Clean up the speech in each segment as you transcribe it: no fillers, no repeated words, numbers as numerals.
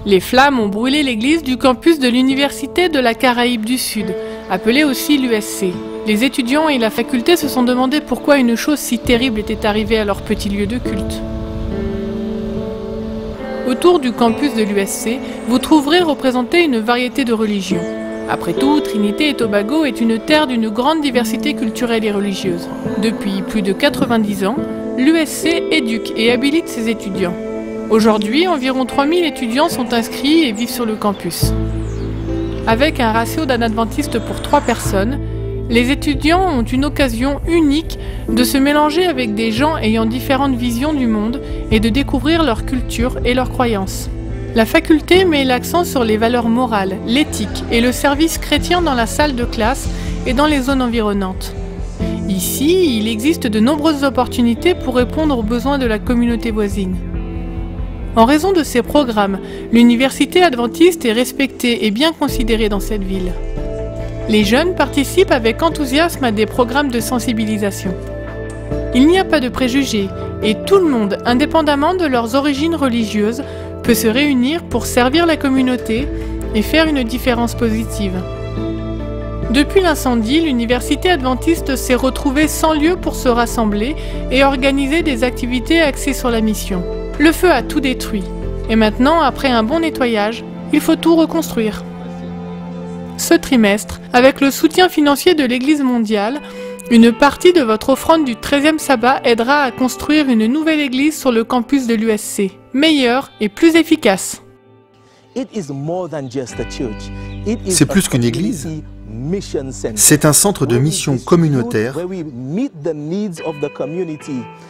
Les flammes ont brûlé l'église du campus de l'Université de la Caraïbe du Sud, appelée aussi l'USC. Les étudiants et la faculté se sont demandé pourquoi une chose si terrible était arrivée à leur petit lieu de culte. Autour du campus de l'USC, vous trouverez représenté une variété de religions. Après tout, Trinité et Tobago est une terre d'une grande diversité culturelle et religieuse. Depuis plus de 90 ans, l'USC éduque et habilite ses étudiants. Aujourd'hui, environ 3000 étudiants sont inscrits et vivent sur le campus. Avec un ratio d'un adventiste pour 3 personnes, les étudiants ont une occasion unique de se mélanger avec des gens ayant différentes visions du monde et de découvrir leur culture et leurs croyances. La faculté met l'accent sur les valeurs morales, l'éthique et le service chrétien dans la salle de classe et dans les zones environnantes. Ici, il existe de nombreuses opportunités pour répondre aux besoins de la communauté voisine. En raison de ces programmes, l'université adventiste est respectée et bien considérée dans cette ville. Les jeunes participent avec enthousiasme à des programmes de sensibilisation. Il n'y a pas de préjugés et tout le monde, indépendamment de leurs origines religieuses, peut se réunir pour servir la communauté et faire une différence positive. Depuis l'incendie, l'université adventiste s'est retrouvée sans lieu pour se rassembler et organiser des activités axées sur la mission. Le feu a tout détruit et maintenant, après un bon nettoyage, il faut tout reconstruire. Ce trimestre, avec le soutien financier de l'Église mondiale, une partie de votre offrande du 13e sabbat aidera à construire une nouvelle église sur le campus de l'USC, meilleure et plus efficace. C'est plus qu'une église. C'est un centre de mission communautaire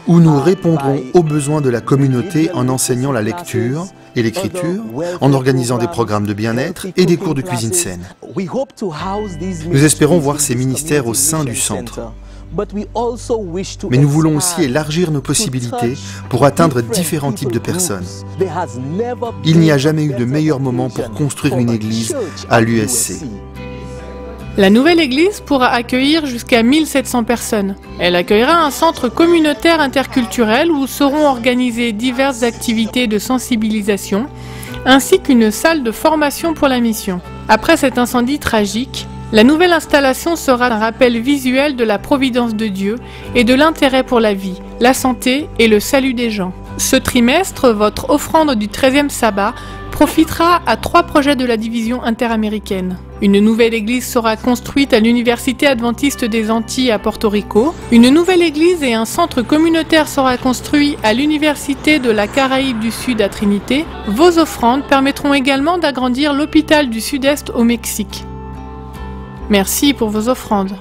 où nous répondrons aux besoins de la communauté en enseignant la lecture et l'écriture, en organisant des programmes de bien-être et des cours de cuisine saine. Nous espérons voir ces ministères au sein du centre. Mais nous voulons aussi élargir nos possibilités pour atteindre différents types de personnes. Il n'y a jamais eu de meilleur moment pour construire une église à l'USC. La nouvelle église pourra accueillir jusqu'à 1700 personnes. Elle accueillera un centre communautaire interculturel où seront organisées diverses activités de sensibilisation, ainsi qu'une salle de formation pour la mission. Après cet incendie tragique, la nouvelle installation sera un rappel visuel de la providence de Dieu et de l'intérêt pour la vie, la santé et le salut des gens. Ce trimestre, votre offrande du 13e sabbat profitera à 3 projets de la division interaméricaine. Une nouvelle église sera construite à l'Université adventiste des Antilles à Porto Rico. Une nouvelle église et un centre communautaire sera construit à l'Université de la Caraïbe du Sud à Trinité. Vos offrandes permettront également d'agrandir l'hôpital du Sud-Est au Mexique. Merci pour vos offrandes.